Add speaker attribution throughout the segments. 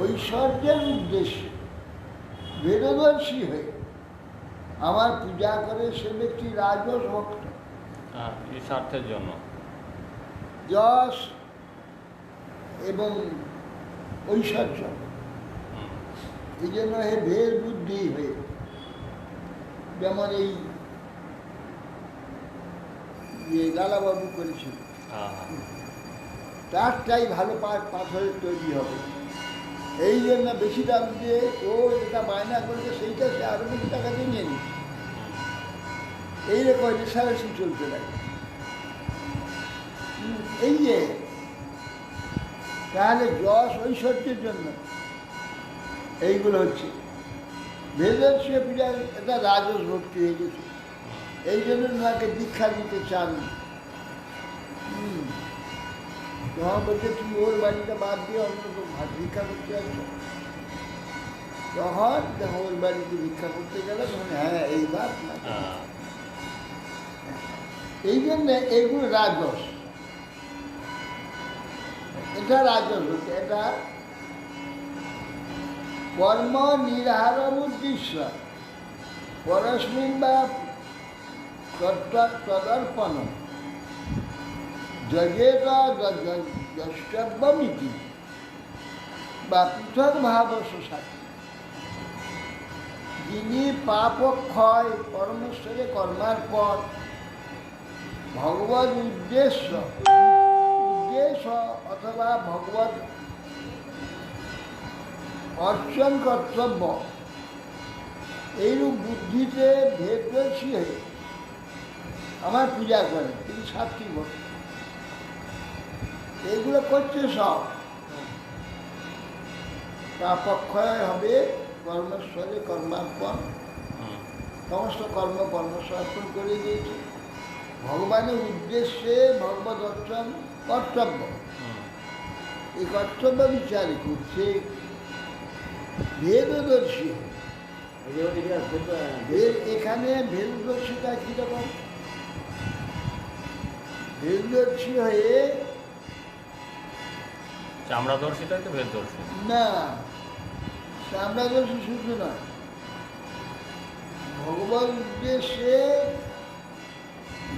Speaker 1: ঐশ্বর্যের উদ্দেশ্যে বেদদর্শী হয়ে আমার পূজা করে সে ব্যক্তি রাজস ভক্ত।
Speaker 2: এই স্বার্থের জন্য
Speaker 1: যশ এবং ঐশ্বর্য, এই জন্য হে ভেদ বুদ্ধি হয়ে, যেমন এই লালাবাবু করেছিল, তারটাই ভালো পাথরের তৈরি হবে, এই জন্য বেশি দাম দিয়ে ও যেটা বায়না করেছে সেইটা সে আরো বেশি টাকা দিয়ে নিয়ে নিচ্ছে। এইরকম রেশারেশি চলতে লাগে। এই যে তাহলে যশ ঐশ্বর্যের জন্য এইগুলো হচ্ছে বেদর্শী পূজা, এটা রাজস ভক্তি হয়ে গেছে। এই জন্য ওনাকে দীক্ষা দিতে চান। যখন বলছে তুমি ওর বাড়িটা বাদ দিয়ে অন্য ভিক্ষা করতে আসছো, তখন যখন ওর বাড়িতে ভিক্ষা করতে গেলে তখন হ্যাঁ এইবার এই জন্য এইগুলো রাজস, এটা রাজস হচ্ছে, এটা কর্ম নিরাহারম উদ্দেশ্য পরস্মিন বা তদর্পণ যজেত দ্রষ্টব্যমিতি বা পৃথক ভাব সাথী, যিনি পাপ ক্ষয় পরমেশ্বরে কর্মার্পণ ভগবত উদ্দেশ্য অথবা ভগবত অর্চন কর্তব্য এইরূপ বুদ্ধিতে ভেদদর্শী হয়ে আমার পূজা করে, তিনি সাত্বিক ভক্ত। এইগুলো করছে সব, পাপক্ষয় হবে কর্মেশ্বরে কর্মার্পণ, সমস্ত কর্মসমর্পণ করে দিয়েছে ভগবানের উদ্দেশ্যে, ভগবত অর্চন কর্তব্য, এই কর্তব্য বিচার করছে ভেদদর্শী। এখানে ভেদদর্শিতা কিরকম? ভেদদর্শী হয়ে
Speaker 2: চামড়াদর্শিতা তো ভেদদর্শী
Speaker 1: না, চামড়াদর্শী শুধু না, ভগবত উদ্দেশ্যে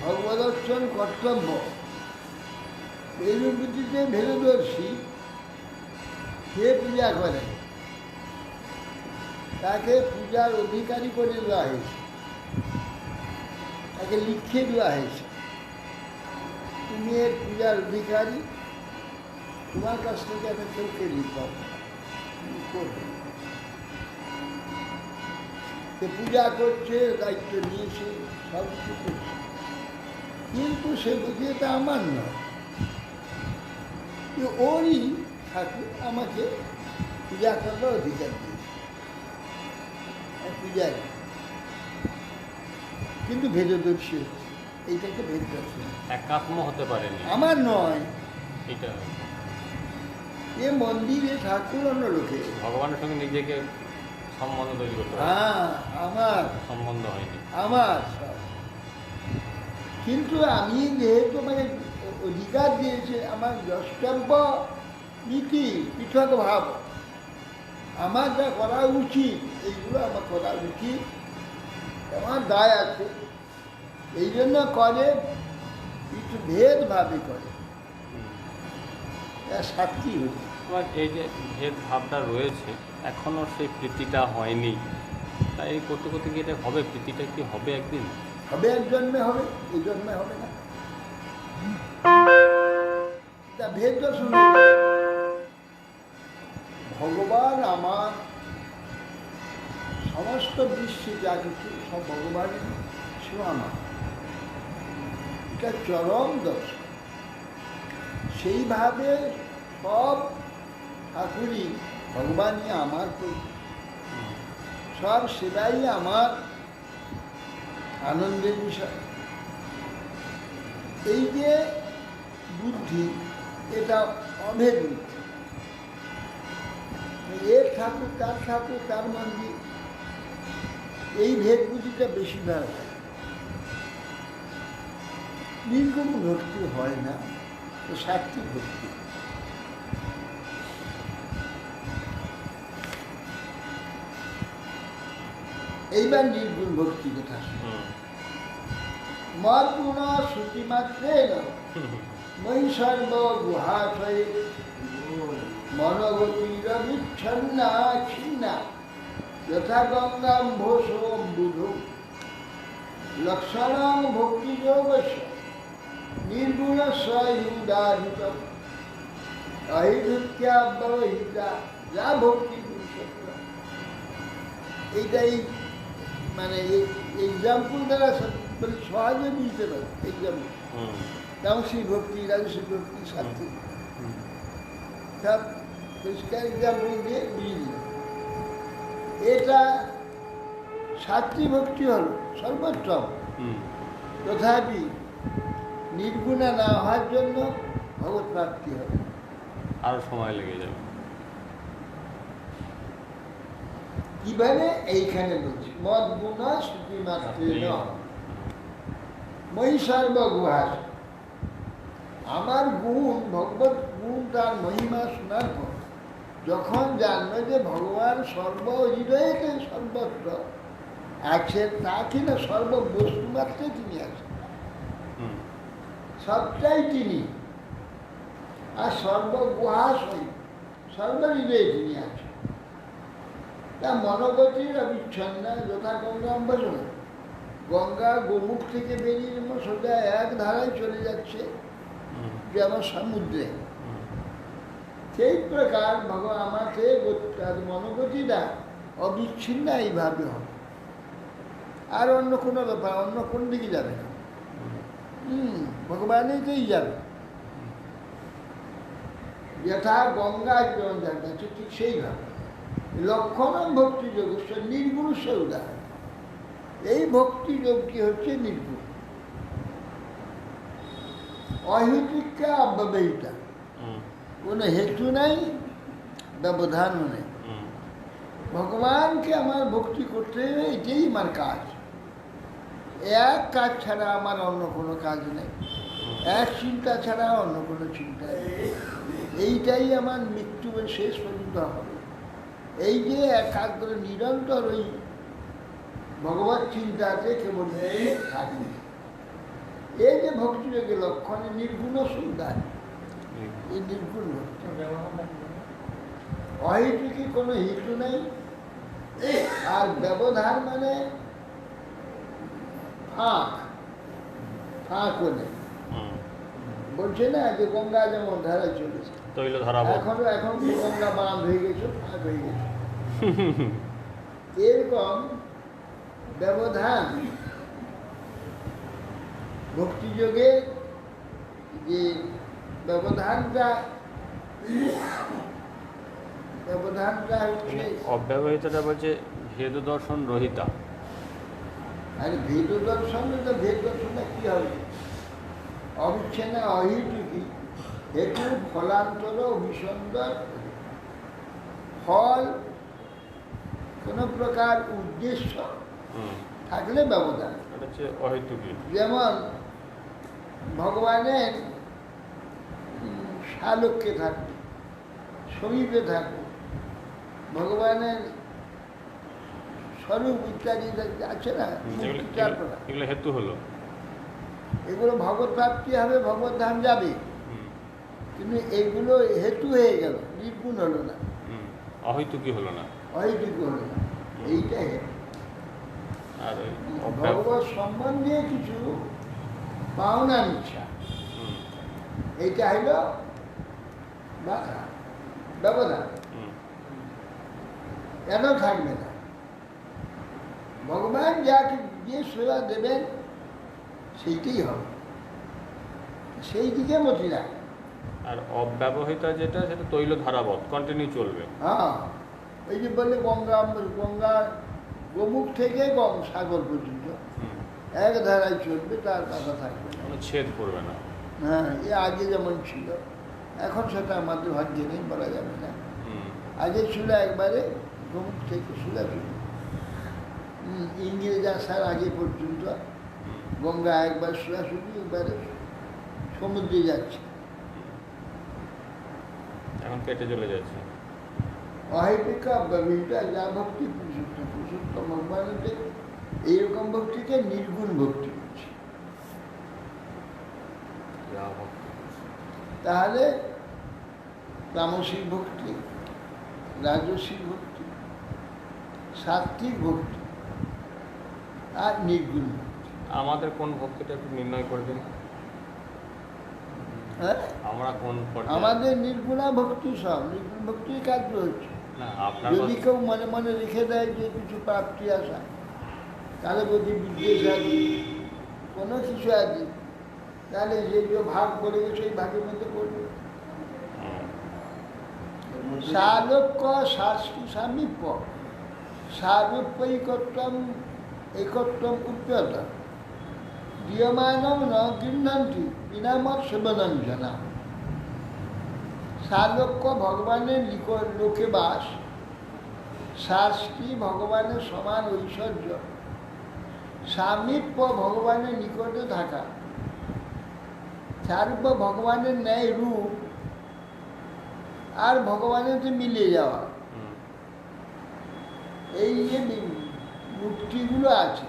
Speaker 1: ভগবদর্শন কর্তব্য এই রূপটিতে ভেদদর্শী, সে পূজা করে, তাকে পূজার অধিকারী করে দেওয়া হয়েছে, তাকে লিখে দেওয়া হয়েছে তুমি এর পূজার অধিকারী, তোমার কাছ থেকে একটা চোখে লিখব করবে। সে পূজা করছে, দায়িত্ব নিয়েছে, সব কিছু করছে, কিন্তু সে বুঝি এটা আমার নয়, ওরই ঠাকুর আমাকে পূজা করবার অধিকার দিয়েছে, পূজারি, কিন্তু ভেদদর্শী হচ্ছে, এইটাকে ভেদদর্শী
Speaker 2: একাত্ম হতে পারেনি,
Speaker 1: আমার নয়
Speaker 2: এটা
Speaker 1: এ মন্দিরে ঠাকুর অন্য লোকে,
Speaker 2: ভগবানের সঙ্গে নিজেকে সম্বন্ধ তৈরি করতে হবে।
Speaker 1: হ্যাঁ আমার
Speaker 2: সম্বন্ধ হয়নি
Speaker 1: আমার, কিন্তু আমি যেহেতু মানে অধিকার দিয়েছে, আমার দ্রষ্টব্য নীতি পৃথক ভাব, আমার যা করা উচিত এইগুলো আমার করা উচিত, আমার দায় আছে, এই জন্য করে, কিছু ভেদভাবে করে, সাক্ষী হচ্ছে।
Speaker 2: এই যে ভেদ ভাবটা রয়েছে, এখনও সেই প্রীতিটা হয়নি, তাই এই করতে করতে গিয়ে এটা হবে, প্রীতিটা কি হবে একদিন?
Speaker 1: হবে, এক জন্মে হবে, এই জন্মে হবে না। ভেদ দর্শন, ভগবান আমার, সমস্ত বিশ্বে যা কিছু সব ভগবানের, সে আমার, এটা চরম দর্শন। সেইভাবে সব ঠাকুরই ভগবানই আমার প্রভু, সব সেবাই আমার আনন্দের বিষয়। এই যে বুদ্ধি, এটা অভেদ বুদ্ধি, এর ঠাকুর তার মন্দির, এই ভেদ বুদ্ধিটা বেশিরভাগ হয়, নির্গুণ ভক্তি হয় না, সাত্বিক ভক্তি। এইবার নির্গুণ ভক্তি কথা
Speaker 2: হুম।
Speaker 1: মদ গুণ শ্রুতি মাত্রে মই সর্ব গুহাশয়ে মনোগতিরবিচ্ছন্না ছিন্না যথা গঙ্গাম্ভোষম্বুধ লক্ষণং ভক্তিযোগস্য নির্গুণস্য উদাহৃতম অহিভৃত্যাব্যবহিতা যা ভক্তি পুরুষত্ব। এইটাই মানে এক্সাম্পল দ্বারা বলে সহজে বুঝতে পারে। এক্সাম্পল তামসিক ভক্তি, রাজসিক ভক্তি, সাত্বিক সব পরিষ্কার এক্সাম্পল দিয়ে বুঝিয়ে দিল। এটা সাত্বিক ভক্তি হল সর্বোত্তম, তথাপি নির্গুণা না হওয়ার জন্য ভগবত প্রাপ্তি হবে,
Speaker 2: আরো সময় লেগে যাবে।
Speaker 1: কিভাবে? এইখানে বলছি মদ গুণ শ্রুতি মাত্রে মই সর্বগুহাস। আমার গুণ, ভগবত গুণ, তার মহিমা শোনার পর যখন জানলো যে ভগবান সর্ব হৃদয়তে সর্বত্র আছেন, তা কিনা সর্ববস্তু মাত্রে তিনি আছেন, সবটাই তিনি, আর সর্বগুহাস সর্বহৃদয়ে তিনি আছেন। তা মনোগতির অবিচ্ছন্ন যথা গঙ্গা অম্বসন, গঙ্গা গোমুখ থেকে বেরিয়ে যেমন সোজা এক ধারায় চলে যাচ্ছে যেমন সমুদ্রে, সেই প্রকার ভগবান আমাকে মনোগতিটা অবিচ্ছিন্ন এইভাবে হবে, আর অন্য কোনো ব্যাপার অন্য কোন দিকে যাবে না, ভগবানেতেই যাবে। যথা গঙ্গা যেমন যাচ্ছে ঠিক সেইভাবে লক্ষণম ভক্তি যোগ নির্গুণ উদাহরণ। এই ভক্তি যোগটি হচ্ছে নির্গুণ, অহেতুকা অব্যবহিতা, কোনো হেতু নাই, ব্যবধানও নেই। ভগবানকে আমার ভক্তি করতে হবে, এটাই আমার কাজ। এক কাজ ছাড়া আমার অন্য কোনো কাজ নেই, এক চিন্তা ছাড়া অন্য কোনো চিন্তা নেই। এইটাই আমার মৃত্যু শেষ পর্যন্ত হবে। এই যে একাগ্র নিরন্তর ওই ভগবত চিন্তাতে কেবল থাকি, এই যে ভক্তিযোগের লক্ষণে নির্গুণ সুন্দর, এই নির্গুণ ভক্তি। অহেতুকি কোনো হেতু নেই, আর ব্যবধান মানে ফাঁক, ফাঁকও নেই। বলছে না যে গঙ্গা যেমন ধারা চলেছে, এখন গঙ্গা বাঁধ হয়ে গেছে, ফাঁক হয়ে গেছে, এরকম ব্যবধান ভক্তিযোগে যে ব্যবধানটা হচ্ছে
Speaker 2: অব্যবহিতটা বলছে ভেদ দর্শন রহিতা।
Speaker 1: আরে ভেদ দর্শনে তো ভেদ দর্শনটা কি হবে? অবিচ্ছিন্ন অহেতুকি হেতু ফলান্তর অভিসন্দর, ফল কোন প্রকার উদ্দেশ্য থাকলে ব্যবধান। যেমন ভগবানের সালোক্যে থাকবে, সমীপে থাকবে, ভগবানের স্বরূপ ইত্যাদি আছে না,
Speaker 2: এগুলো হেতু হলো,
Speaker 1: এগুলো ভগবত প্রাপ্তি হবে, ভগবত ধাম যাবে, কিন্তু এগুলো হেতু হয়ে গেল, নির্গুণ হলো না,
Speaker 2: অহেতুকি হলো না,
Speaker 1: অহেতুকি হলো না। এইটা হেতু।
Speaker 2: আর
Speaker 1: ভগবত সম্বন্ধে কিছু পাওনার ইচ্ছা, এইটা হইল বাধা, ব্যবধান। কেন থাকবে না? ভগবান যাকে যে সেবা দেবেন সেইটাই হবে, সেই দিকে মতি রাখ।
Speaker 2: আর অব্যবহিত যেটা, সেটা তৈল ধারাবত, কন্টিনিউ চলবে।
Speaker 1: হ্যাঁ, ওই যে বললে গঙ্গার গোমুখ থেকে সাগর পর্যন্ত এক ধারায় চলবে, তার কথা থাকবে না,
Speaker 2: কোনো ছেদ করবে না।
Speaker 1: হ্যাঁ, এ আগে যেমন ছিল, এখন সেটা আমাদের ভাগ্যে নেই, বলা যাবে না। আগে ছিল একবারে গোমুখ থেকে সোজাসুজি, ইংরেজ আসার আগে পর্যন্ত গঙ্গা একবার সোজাসুজি, একবারে সমুদ্রে যাচ্ছে,
Speaker 2: এখন কেটে চলে যাচ্ছে।
Speaker 1: অহেতুকা ব্যবহৃতা যা ভক্তি পুরুষোত্তম পুরুষোত্তম ভগবানের এইরকম ভক্তিকে নির্গুণ ভক্তি বলছে।
Speaker 2: যা ভক্তি।
Speaker 1: তাহলে তামসিক ভক্তি, রাজসিক ভক্তি, সাত্বিক ভক্তি আর নির্গুণ ভক্তি।
Speaker 2: আমাদের কোন ভক্তিটা একটু নির্ণয় করে দিন।
Speaker 1: হ্যাঁ,
Speaker 2: আমরা কোন পর্যায়ে?
Speaker 1: আমাদের নির্গুণা ভক্তি সব নির্গুণ ভক্তির কার্য হচ্ছে।
Speaker 2: না আপনার
Speaker 1: যদি কেউ মনে মনে রেখে দেয় যে কিছু প্রাপ্তি আসা, কারো প্রতি বিদ্বেষ আদি কোনো কিছু আদি, তাহলে যে যে ভাগ পড়ে গেছে সেই ভাগের মধ্যে পড়বে। সালোক্য শাস্তি সামীপ্য সারূপ্যৈকত্বম একত্বম উচ্যত দীয়মানম ন গৃহ্ণন্তি বিনামত সেবনং জনা। সালোক্য ভগবানের লোকে বাস, শাস্তি ভগবানের সমান ঐশ্বর্য, সামীপ্য ভগবানের নিকটে থাকা, সারূপ্য ভগবানের ন্যায় রূপ আর ভগবানের যে মিলে যাওয়া, এই যে মুক্তিগুলো আছে,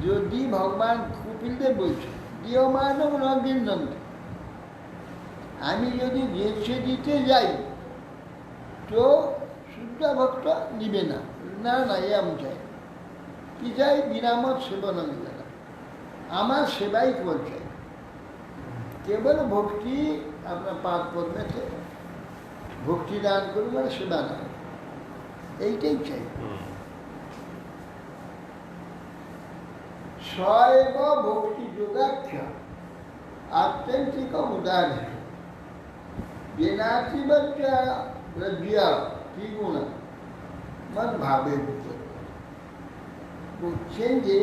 Speaker 1: যদি ভগবান কপিলদেব বলছে দীয়মানব নগিন্নন্তি, আমি যদি বেছে দিতে যাই তো শুদ্ধ ভক্ত নিবে না, না না এ আমি চাই কি চাই বিনামত সেবন জানা, আমার সেবাই কেবল চাই, কেবল ভক্তি আপনার পাপ পদ্মেতে ভক্তি দান করুন মানে সেবা দান, এইটাই চাই। স্বয়ব ভক্তি যোগাখ্যা আত্যন্তিক উদাহরণ যেনাতি বচ্চা রজ্জিয়া ত্রিগুণ মত ভাবের ভিতর বলছেন যে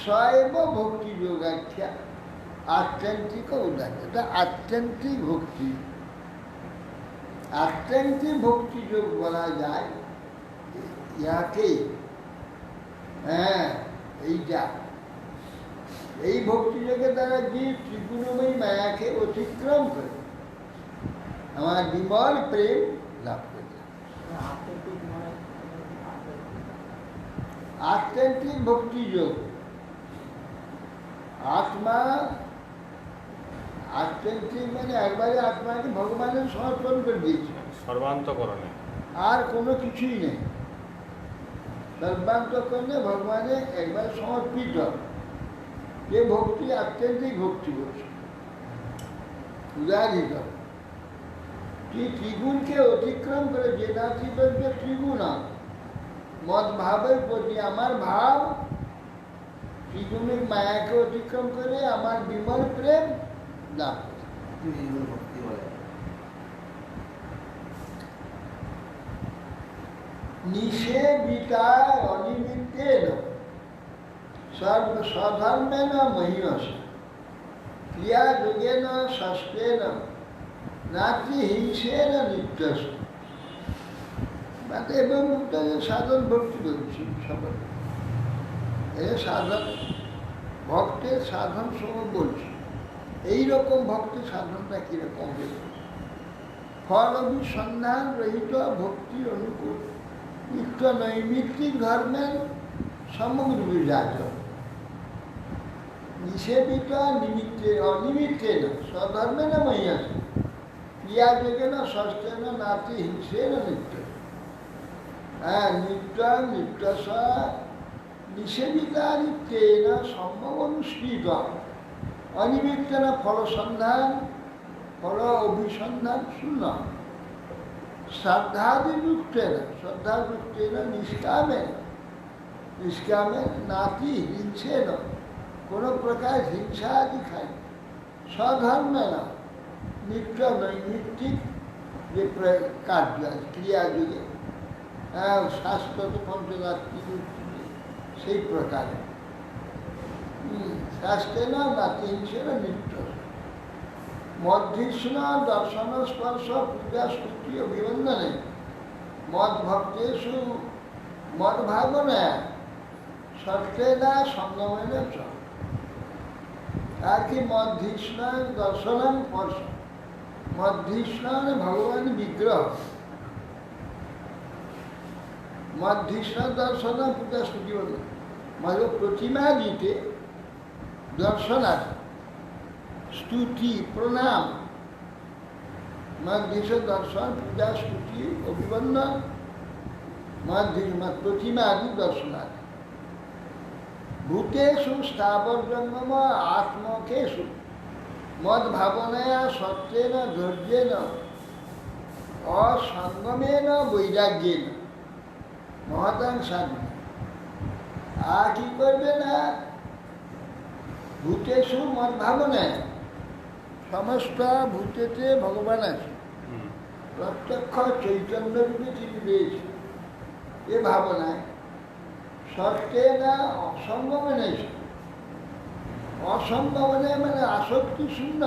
Speaker 1: স্বয়ব ভক্তি যোগাখ্যা আত্যন্তিক উদাহরণ, এটা আত্যন্তিক ভক্তি। আত্যন্তিক ভক্তি যোগ বলা যায় ইহাকে। হ্যাঁ, এইটা এই ভক্তিযোগের দ্বারা যে ত্রিগুণময়ী মায়াকে অতিক্রম করে আমার বিমল প্রেম লাভ করে। আত্যন্তিক ভক্তিযোগ আত্মা, আত্যন্তিক মানে একবারে আত্মাকে ভগবানের সমর্পণ করে দিয়েছে,
Speaker 2: সর্বান্তকরণে
Speaker 1: আর কোনো কিছুই নেই। সর্বান্তকরণে ভগবানের একবার সমর্পিত, যে ভক্তি আত্যন্তিক ভক্তি করছে, উদাহরিত ত্রিগুণকে অতিক্রম করে যে নাতি বলছে ত্রিগুণ মত ভাবের প্রতি আমার ভাব ত্রিগুণের মায়াকে অতিক্রম করে আমার বিমল প্রেম লাভ করে। নিষেবিতায় অনিমিত্তেন স্বধর্মেন মহীয়স ক্রিয়াযোগেন ষষ্ঠেন নাতি হিংসেন নিত্যস্ত। এবং সাধন ভক্তি বলছি সবাই, এ সাধন ভক্তের সাধন সময় বলছি, এইরকম ভক্তি সাধনটা কিরকম হবে? ফল অভিসন্ধান রহিত ভক্তি অনুকূল নিত্য নৈমিত্তিক ধর্মের সমগ্র বিরাজ নিষেবিত নিমিত্তে অনিমিত্তে না স্বধর্মে না মহিয়াস ক্রিয়াযোগে না ষষ্ঠে না নাতি হিংসে না নিত্য। হ্যাঁ, নিত্য নিত্য নিষেবিতা নিত্যে না সম্ভব অনুষ্ঠিত অনিমিত্ত না ফলসন্ধান ফল অভিসন্ধান শূন্য শ্রদ্ধাদিযুক্তেন শ্রদ্ধাযুক্তেন নিষ্কামেন নিষ্কামেন নাতি হিংসেন কোনো প্রকার হিংসা আদি খায় স্বধর্মে না নিত্য নৈমিত্তিক যে কার্য ক্রিয়াযুগে শাস্ত্র পঞ্চরাত্রি সেই প্রকারে শাস্ত্রে না নাতি হিংসেন নিত্য মধ্যৃষ্ণ দর্শন স্পর্শ পূজা স্তুতি অভিবন্দনে মদ ভক্তেষু মদ ভাবনা সত্যেনা সঙ্গমেন চ। আর কি মধ্যৃষ্ণ দর্শন স্পর্শ মধ্যৃষ্ণ মানে ভগবান বিগ্রহ। মধ্যৃষ্ণ দর্শন পূজা স্তুতি বলে প্রতিমা দিতে দর্শনার্থ স্তুতি প্রণাম মধ্যৃষ্ণ দর্শন পূজা স্তুতি অভিবন্দন প্রতিমা আদি দর্শনার্থ ভূতেষু স্থাবর জন্ম আত্মকেষু মদ ভাবনায়া সত্যেন ধৈর্যেন অসঙ্গমেন বৈরাগ্যেন মহতাং সাধনা। আর কি করবে না? ভূতেষু মদ ভাবনায় সমস্ত ভূতেতে ভগবান আছে, প্রত্যক্ষ চৈতন্য রূপে তিনি রয়েছে এ ভাবনায় সত্যে না অসঙ্গমনে অসম্ভাবনা মানে আসক্তি শূন্য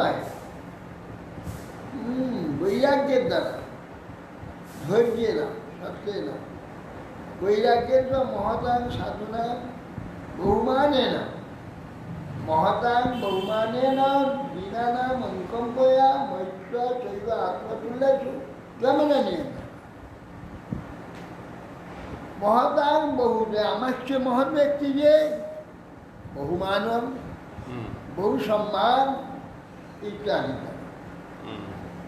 Speaker 1: বৈরাগ্যের দ্বারা ধৈর্যে না সত্যে না বৈরাগ্যের মহতাং সাধনা বহুমানে না মহতাং বহুমানে না বিনা নাম অনুকম্পয়া মৈত্র চৈব আত্মতুল্যেষু যেমনে নিয়ে মহতাং বহুতে আমার চেয়ে মহৎ ব্যক্তি যে বহুমানব বহু সম্মান ইত্যাদি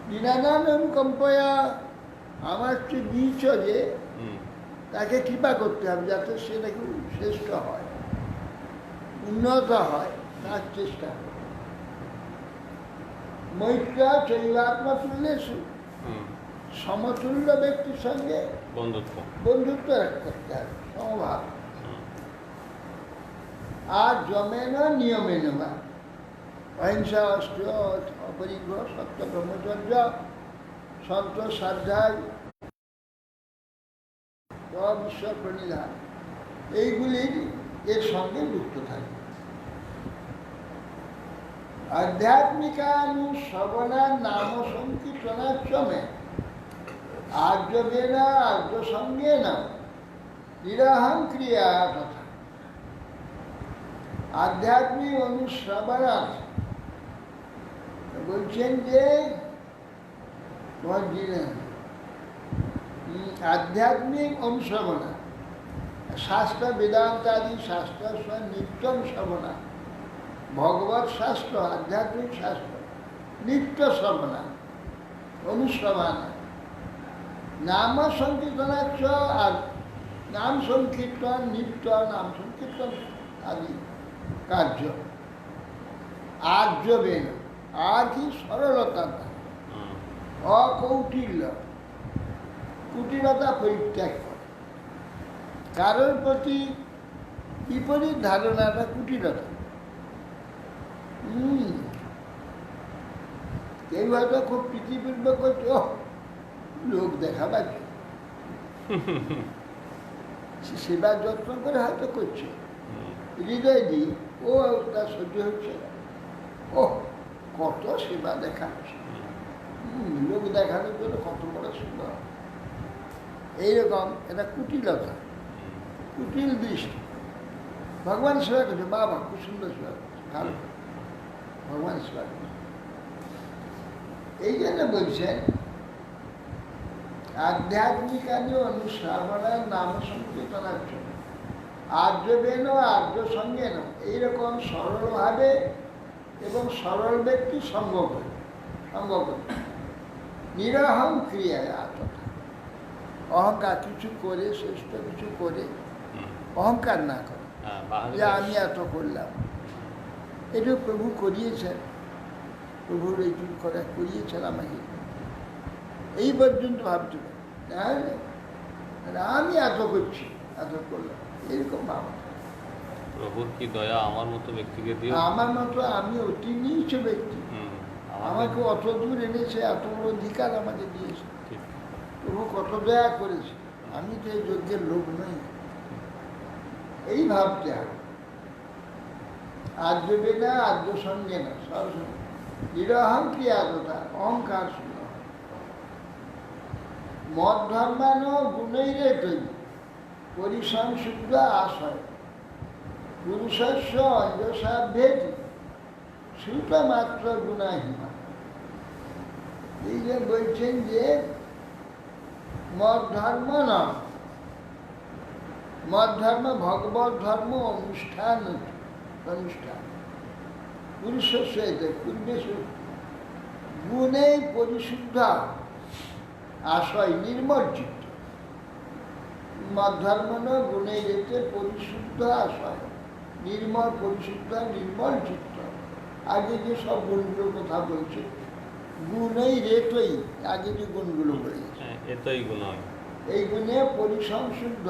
Speaker 1: বিনানাম কম্পয়া আমার চেয়ে নিচ যে তাকে কৃপা করতে হবে যাতে সে নাকি শ্রেষ্ঠ হয় উন্নত হয় তার চেষ্টা করে মৈত্র চৈবাত্মা তুল্যেষু সমতুল্য ব্যক্তির সঙ্গে বন্ধুত্ব করতে হবে সমভাব। আর জমেন নিয়মেন বা অহিংসা অস্ত্র অপরিগ্রহ সত্য ব্রহ্মচর্য সন্তোষ স্বাধ্যায় ঈশ্বর প্রণিধান এইগুলির এর সঙ্গে যুক্ত থাকে। আধ্যাত্মিকানুশ্রবণা নাম সংকীর্তনাশ্রমে আর্যবেনা আর্য সঙ্গে না নিরাহং ক্রিয়া তথা আধ্যাত্মিক অনুশ্রবণার্থ বলছেন যে আধ্যাত্মিক অনুশ্রবণা শাস্ত্র বেদান্তাদি শাস্ত্র নিত্যম শ্রবণা ভগবত শাস্ত্র আধ্যাত্মিক শাস্ত্র নিত্য শ্রবণা অনুশ্রবণা নাম সংকীর্তনাচ্ছ আর নাম সংকীর্তন নিত্য নাম সংকীর্তন আদি কার্য আর্যবেন আর কি সরলতা অকৌটিল্য কুটিলতা পরিত্যাগ করে কারোর প্রতি বিপরীত ধারণাটা কুটিলতা। কেউ হয়তো খুব প্রীতিপূর্বক করছে লোক দেখাবার সেবা যত্ন করে হয়তো করছে হৃদয় দিয়ে তার সহ্য হচ্ছে ও কত সেবা দেখাচ্ছে লোক দেখানোর জন্য কত বড় সুন্দর এইরকম এটা কুটিলতা কুটিল দৃষ্টি। ভগবান সেবা করছে বাবা খুব সুন্দর সেবা করছে ভালো ভগবান সেবা করছে এই জন্য বলছেন আধ্যাত্মিকানি অনুশ্রাবণার নাম সংকীর্তনার্থ আর্যবেন আর্য সঙ্গেন এইরকম সরলভাবে এবং সরল ব্যক্তি সঙ্গ করে নিরহং ক্রিয়ায় আত্মা অহংকার কিছু করে শ্রেষ্ঠ কিছু করে অহংকার না করে যে আমি এত করলাম এটা প্রভু করিয়েছেন প্রভুর এইটুকু করিয়েছেন আমাকে এই পর্যন্ত ভাবতে পারি তাহলে আমি এত করছি এত করলাম এরকম ভাবা
Speaker 2: প্রভুর কি দয়া আমার মতো ব্যক্তিকে দিয়ে
Speaker 1: আমার মতো আমি অতি নিচ ব্যক্তি আমাকে অত দূর এনেছে এত বড় অধিকার আমাকে দিয়েছে প্রভু কত দয়া করেছে আমি তো এই যজ্ঞের লোক নই এই ভাবতে হবে আর্যবে না আর্য সঙ্গে না সরস্বতী নিরহং ক্রিয়াদতা অহংকার শূন্য মদ ধর্মানো গুণই রে তৈরি পরিসংশুদ্ধ আশয় পুরুষস্য অঞ্জসা ভেদ শ্রুত মাত্র গুণাহীনা এই যে বলছেন যে মদ ধর্ম না, মদ ধর্ম ভগবত ধর্ম অনুষ্ঠান, অনুষ্ঠান পুরুষস্য এতে পূর্বেশ গুণে পরিশুদ্ধ আশয় নির্মল চিত্ত। মদ ধর্ম না গুণে যেতে পরিশুদ্ধ আশয়, নির্মল পরিশুদ্ধ নির্মল চিত্ত। আগে যে সব গুণগুলোর কথা বলছে, গুণই রেতই, আগে যে গুণগুলো বলেছে
Speaker 2: এতই গুণ,
Speaker 1: এই গুণে পরিসংশুদ্ধ,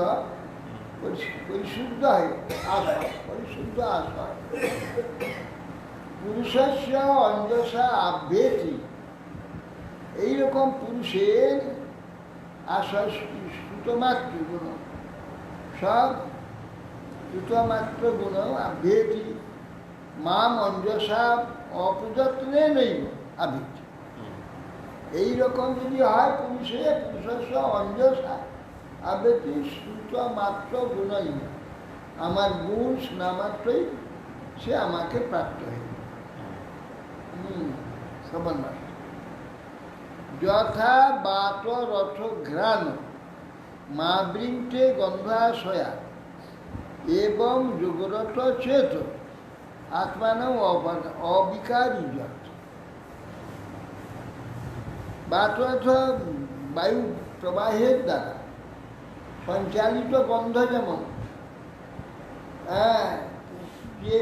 Speaker 1: পরিশুদ্ধ আশয়, পরিশুদ্ধ আশয় পুরুষস্য অঞ্জসা আভ্যেতি। এইরকম পুরুষের আশয় সুতমাত্র গুণ, সব সুতমাত্র গুণ আভ্যেতি মাম অঞ্জসা অপ্রযত্নে নেই আভ্যেতি। এইরকম যদি হয় পুরুষে পুরুষস্য অঞ্জসা আভ্যেতি সুতমাত্র গুণই, আমার গুণ নামাত্রই সে আমাকে প্রাপ্ত হয়ে সমান মাস। যথা বাত রথ ঘ্রাণ মা বৃন্তে গন্ধাশয়া এবং যোগরত চেত আত্মানম অবিকারী যত। বাত অর্থ বায়ু প্রবাহের দ্বারা সঞ্চালিত গন্ধ, যেমন যে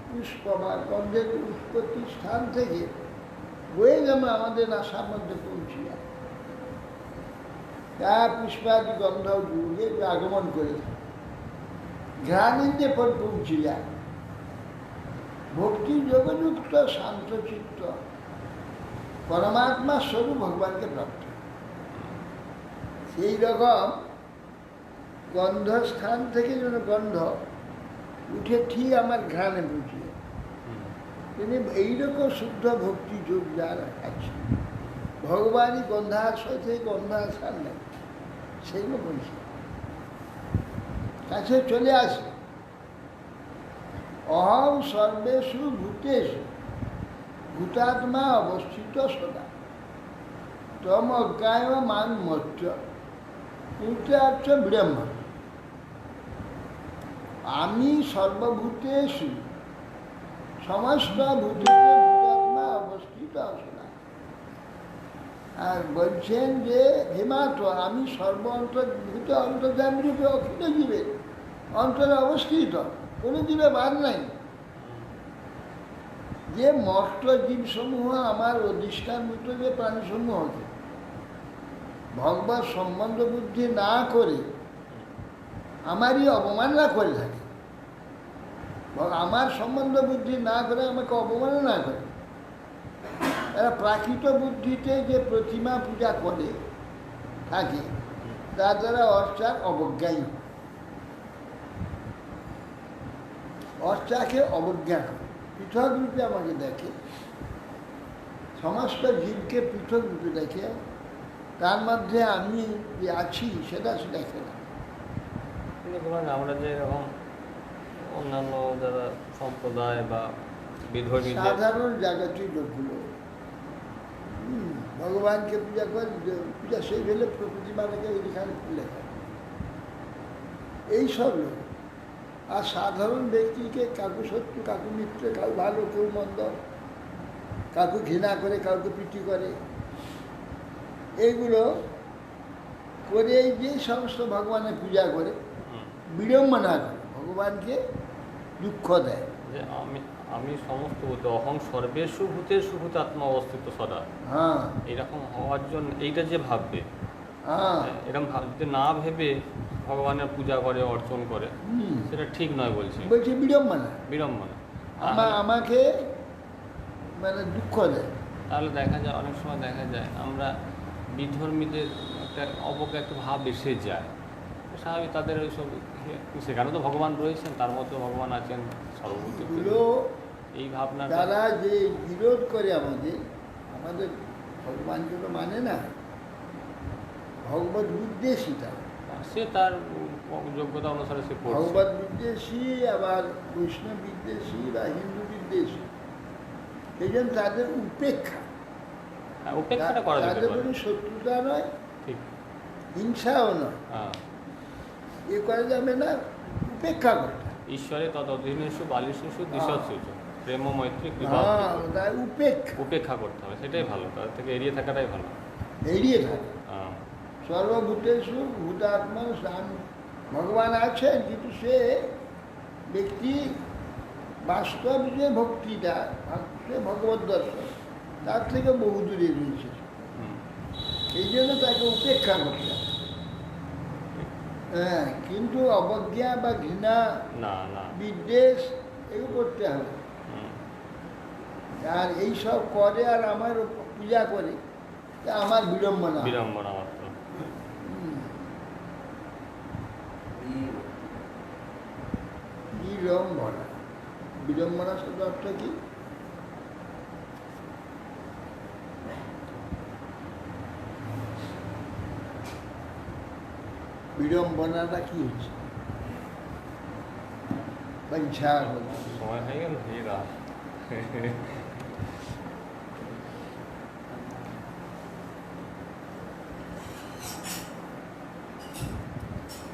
Speaker 1: পুষ্প বা গন্ধের উৎপত্তি স্থান থেকে বয়ে যেমন আমাদের নাসার মধ্যে পৌঁছে যায়, তা পুষ্পাদি গন্ধ যুগে আগমন করে থাকে, ঘ্রাণেন্দে পর পৌঁছে যায়। ভক্তি যোগযুক্ত শান্তচিত্ত পরমাত্মা স্বরূপ ভগবানকে প্রাপ্ত। সেই রকম গন্ধস্থান থেকে যেন গন্ধ উঠে ঠিক আমার ঘ্রাণে পৌঁছে যায়। তিনি এইরকম শুদ্ধ ভক্তি যোগ যার আছে, ভগবানই গন্ধাশয় থেকে গন্ধাশার নেই, সেইগুলো বলছে কাছে চলে আসে। অহং সর্বেষু ভূতেষু ভূতাত্মা অবস্থিত সদা তম অজ্ঞায় মান মত্য পুত্রার্থ ব্রহ্ম। আমি সর্বভূতেষু সমস্ত ভূতেষু ভূতাত্মা অবস্থিত সদা। আর বলছেন যে হেমাত আমি সর্ব-অন্তর্ভূত অন্তর্যামী রূপে অখিল জীবের অন্তরে অবস্থিত, কোনো জীবে বাদ নাই। যে মষ্ট জীবসমূহ আমার অধিষ্ঠানভূত যে প্রাণীসমূহকে ভগবত সম্বন্ধ বুদ্ধি না করে আমারই অবমাননা করে থাকে, আমার সম্বন্ধ বুদ্ধি না করে আমাকে অবমাননা করে, এরা প্রাকৃত বুদ্ধিতে যে প্রতিমা পূজা করে থাকে, তার দ্বারা অর্চার অবজ্ঞাই, অর্চাকে অবজ্ঞা করে, পৃথক রূপে আমাকে দেখে, সমস্ত জীবকে পৃথক রূপে দেখে, তার মধ্যে আমি যে আছি সেটা সে দেখে না।
Speaker 2: আমরা যে এরকম অন্যান্য যারা সম্প্রদায় বা বিধর্মী
Speaker 1: সাধারণ জাগতিক লোকগুলো ভগবানকে পূজা করে, পূজা সেই হলে প্রকৃতি মানেকে এখানে লেখা, এইসব লোক। আর সাধারণ ব্যক্তিকে কাকু শত্রু, কাকু মিত্র, কাউ ভালো কেউ মন্দ, কাকু ঘৃণা করে, কাউকে প্রীতি করে, এইগুলো করে যে সমস্ত ভগবানের পূজা করে বিড়ম্বনা করে, ভগবানকে দুঃখ দেয়।
Speaker 2: যে আমি সমস্ত ভূতে অহং সর্বেষু ভূতেষু ভূতাত্মা অবস্থিত সদা,
Speaker 1: হ্যাঁ
Speaker 2: এরকম হওয়ার জন্য এইটা যে ভাববে,
Speaker 1: হ্যাঁ
Speaker 2: এরকম যদি না ভেবে ভগবানের পূজা করে অর্চন করে, সেটা ঠিক নয় বলছি,
Speaker 1: বলছে বিড়ম্বনা,
Speaker 2: বিড়ম্বনা।
Speaker 1: আমাকে মানে দুঃখ দেয়।
Speaker 2: তাহলে দেখা যায় অনেক সময় দেখা যায় আমরা বিধর্মীদের একটা অবজ্ঞা একটা ভাব এসে যায়, স্বাভাবিক তাদের ওইসব, সেখানে তো ভগবান রয়েছেন, তার মধ্যে ভগবান আছেন সর্বভূতগুলো, এই ভাবনা
Speaker 1: তারা যে বিরোধ করে আমাদের ভগবানকে তো মানে না, ভগবত বিদ্বেষী তারা,
Speaker 2: সে তার যোগ্যতা অনুসারে সে
Speaker 1: ভগবত বিদ্বেষী, আবার বৈষ্ণব বিদ্বেষী বা হিন্দু বিদ্বেষী, এই জন্য তাদের উপেক্ষা,
Speaker 2: হ্যাঁ, উপেক্ষাটা করা যেতে
Speaker 1: তাদের
Speaker 2: পারে।
Speaker 1: প্রতি শত্রুতা নয়,
Speaker 2: ঠিক।
Speaker 1: হিংসাও নয়,
Speaker 2: হ্যাঁ,
Speaker 1: এ করা যাবে না, উপেক্ষা করা।
Speaker 2: ঈশ্বরে তদধীনেষু বালিশেষু দ্বিষৎসুচ প্রেম মৈত্রী কৃপা
Speaker 1: হ্যাঁ, তাই উপেক্ষা,
Speaker 2: উপেক্ষা করতে হবে, সেটাই ভালো, তার থেকে এড়িয়ে থাকাটাই ভালো।
Speaker 1: এড়িয়ে থাকে।
Speaker 2: হ্যাঁ,
Speaker 1: সর্বভূতেষু ভূতাত্মা স্নান, ভগবান আছেন, কিন্তু সে ব্যক্তি বাস্তব যে ভক্তিটা, সে ভগবত দর্শন, তার থেকে বহু দূরে রয়েছে।
Speaker 2: হুম,
Speaker 1: এই জন্য তাকে উপেক্ষা করতে হবে। হ্যাঁ, কিন্তু অবজ্ঞা বা ঘৃণা,
Speaker 2: না না,
Speaker 1: বিদ্বেষ এগুলো করতে হবে।
Speaker 2: হুম,
Speaker 1: আর এইসব করে আর আমার পূজা করে, তা আমার বিড়ম্বনা।
Speaker 2: বিড়ম্বনা মাত্র।
Speaker 1: হুম। বিড়ম্বনা, বিড়ম্বনা শব্দ অর্থ কি? বিড়ম্বনাটা কি হচ্ছে? বাঞ্ছা হচ্ছে।
Speaker 2: সময় হয়ে গেল, এই রাত।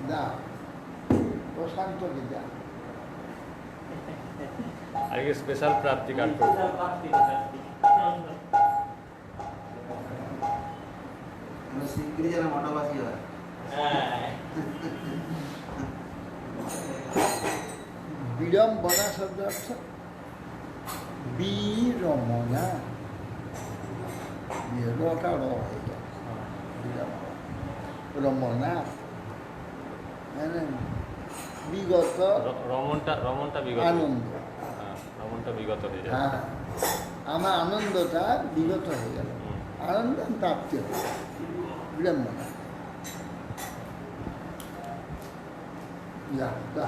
Speaker 1: দা প্রশান্তকে দা।
Speaker 2: আজকে স্পেশাল প্রাপ্তি কার্ড করবো।
Speaker 3: শিগগিরই যেন মোটাবাসী হয়।
Speaker 1: বিড়ম্বনা শব্দ অর্থ বিরমনা, রটা র হয়ে যায়, বিড়ম্বনা, রমনা মানে বিগত
Speaker 2: রমনটা বিগত।
Speaker 1: আনন্দ।
Speaker 2: হ্যাঁ, রমনটা বিগত হয়ে যায়।
Speaker 1: হ্যাঁ, আমার আনন্দটা বিগত হয়ে গেল,
Speaker 2: হুম,
Speaker 1: আনন্দ প্রাপ্তি হয়ে গেল, বিড়ম্বনা। যা যা।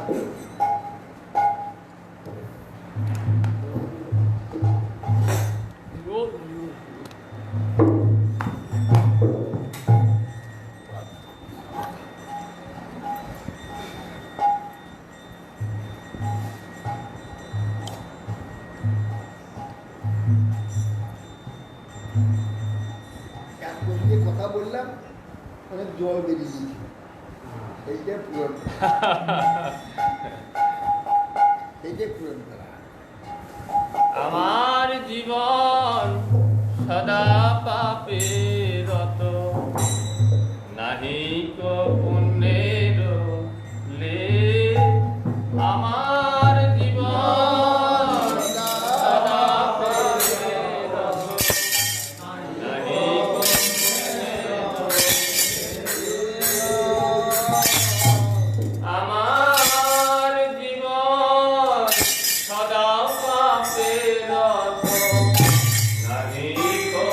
Speaker 1: এক বসে কথা বললাম, অনেক জল বেরিয়ে গিয়েছিল, এইটা পূরণ করা। এইটা পূরণ করা।
Speaker 2: আমার জীবন সদা পাপে রত, নাহি কো পুণ্যের লে। আমার জীবন সদা পাপে রত, নাহি কো আমার জীবন সদা পাপে রত, নাহি কো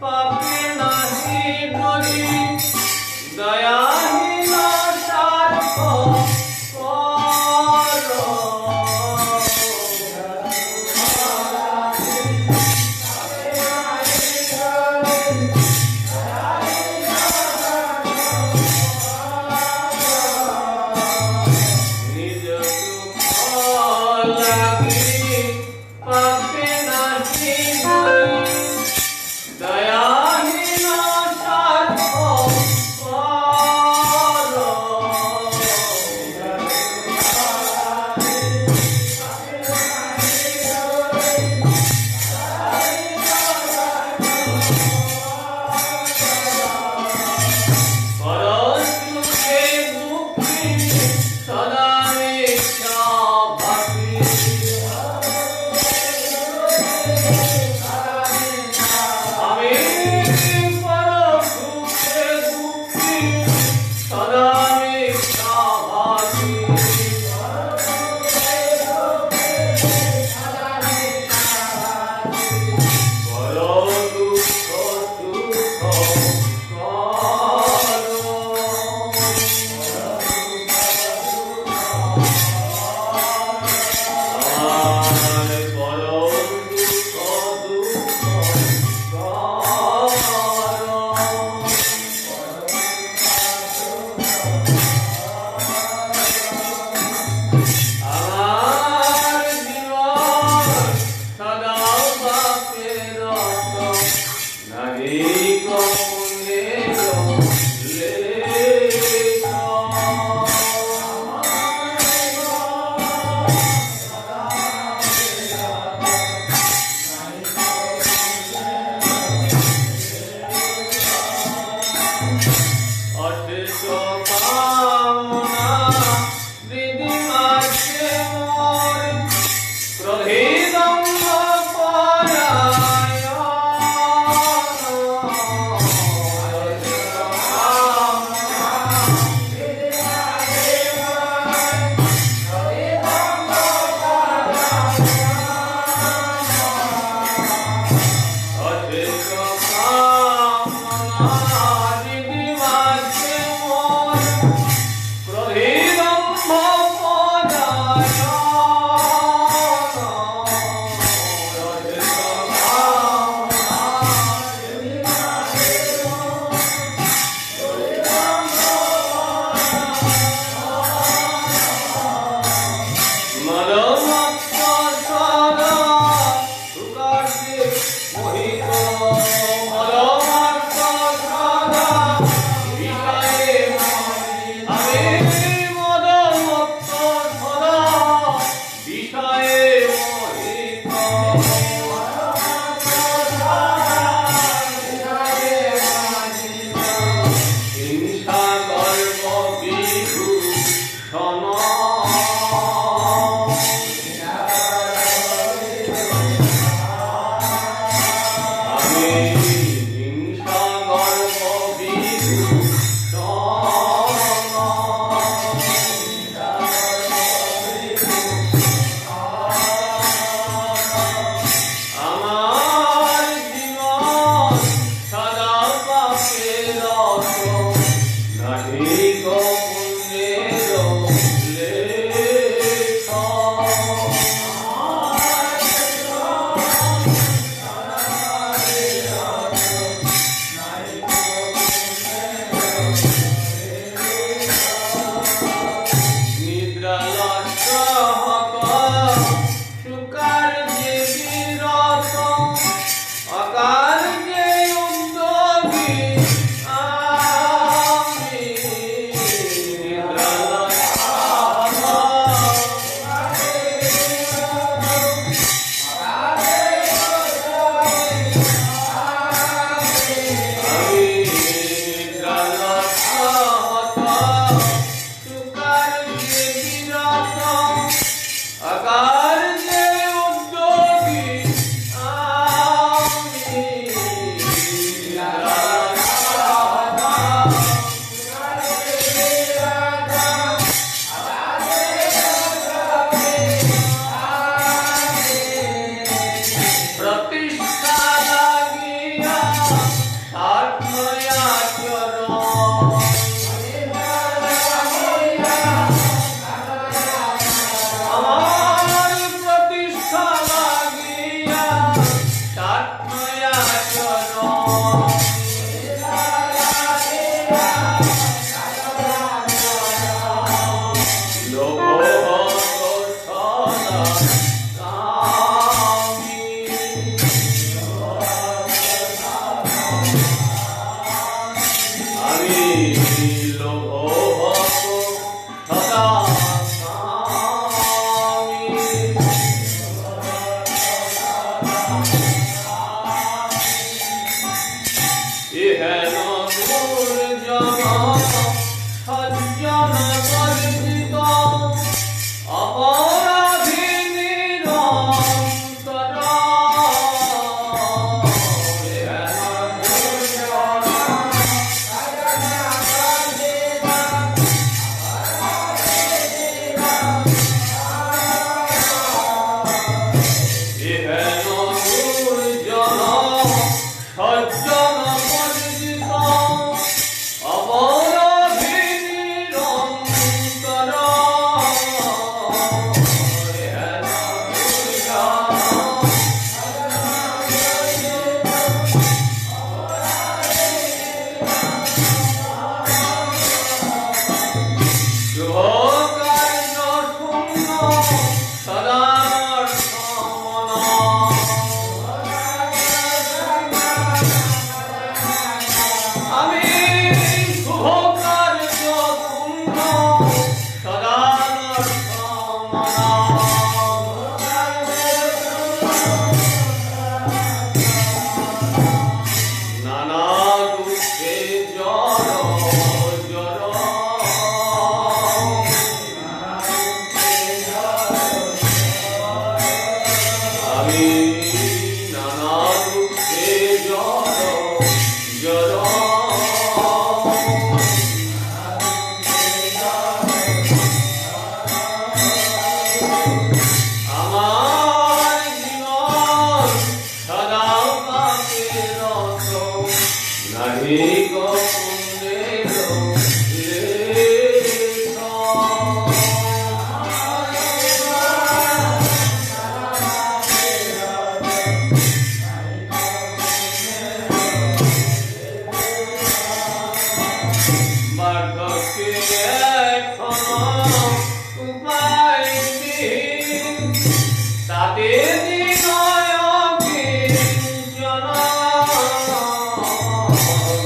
Speaker 2: পাপে নাহি ডরি দয়াহীন স্বার্থ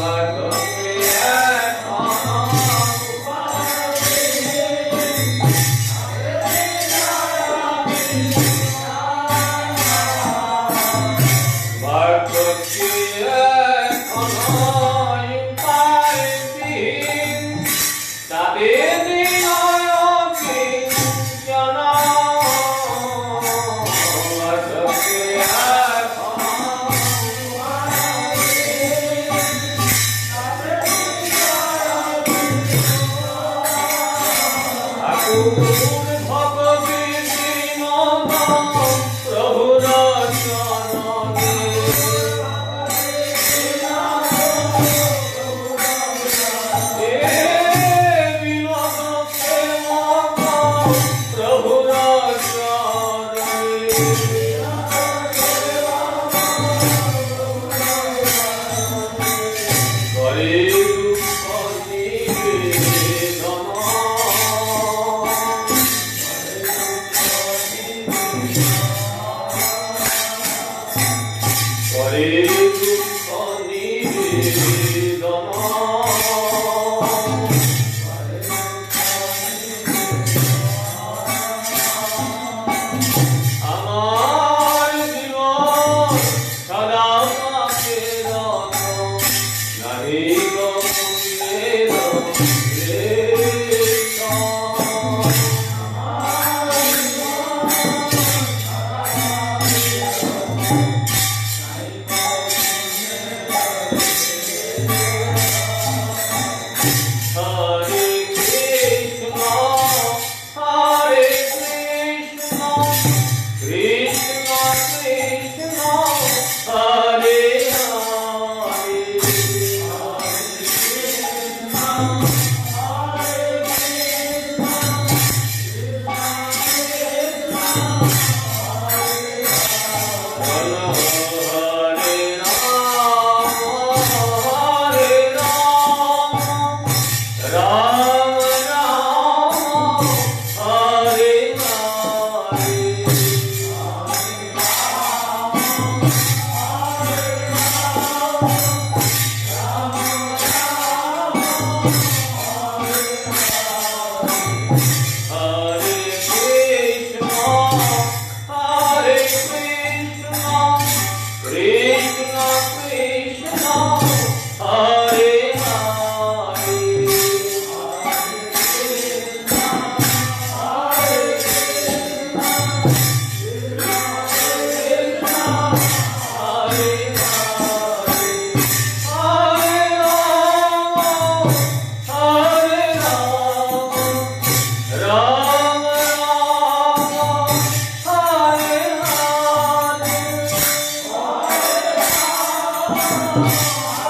Speaker 4: Bhagavad Hare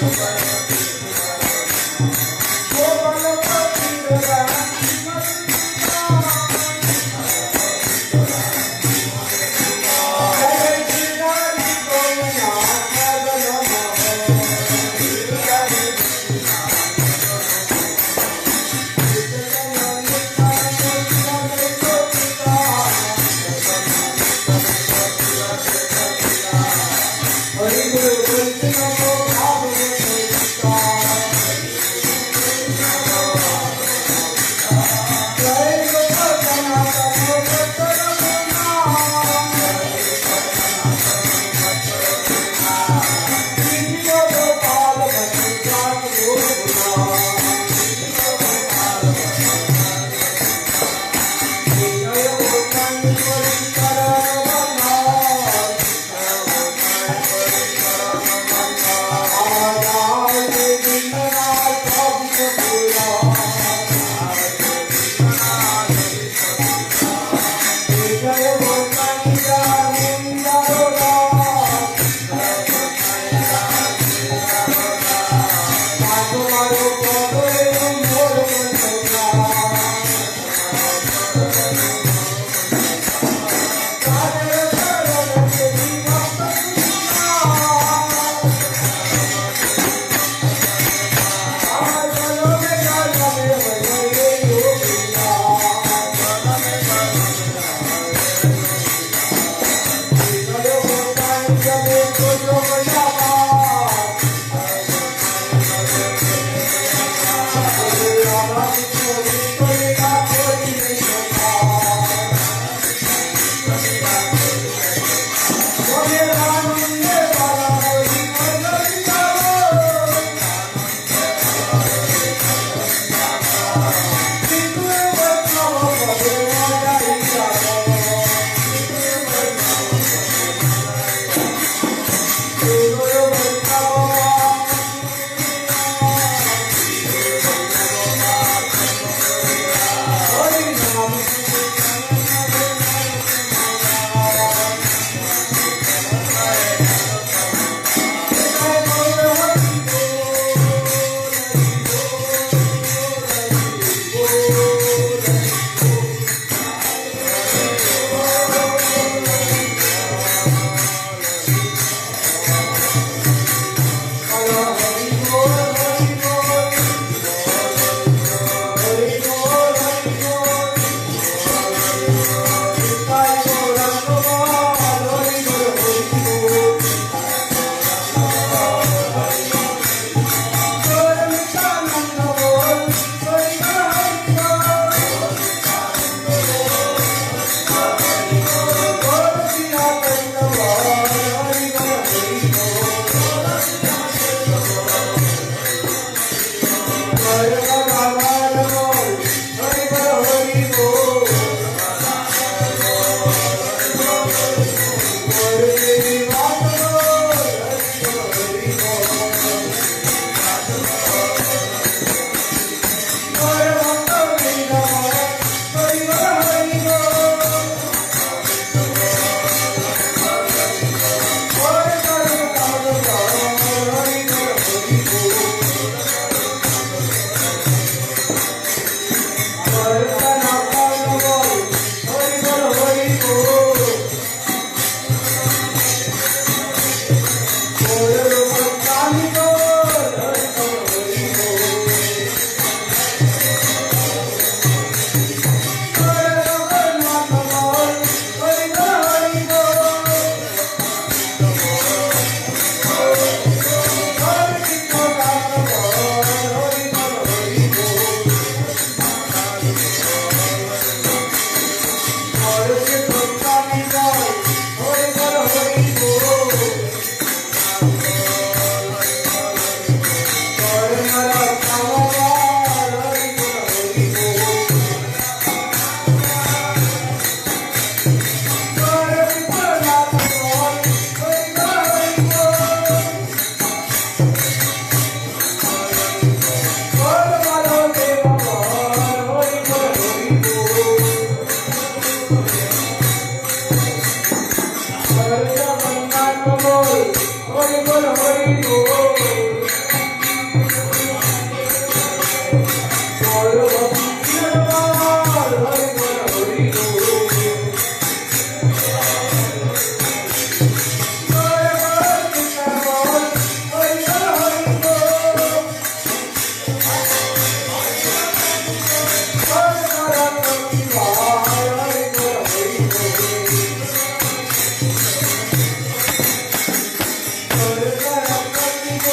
Speaker 4: Hare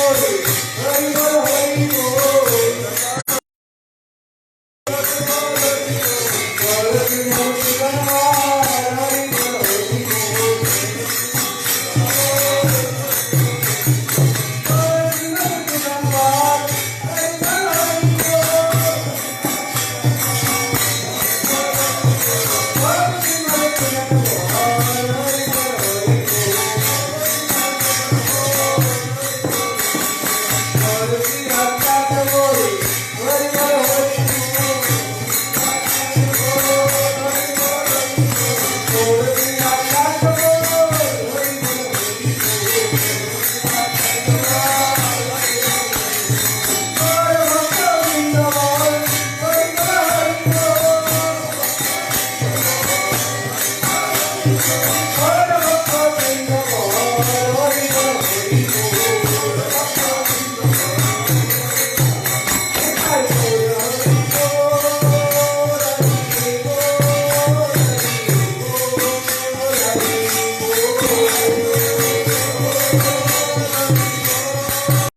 Speaker 1: করে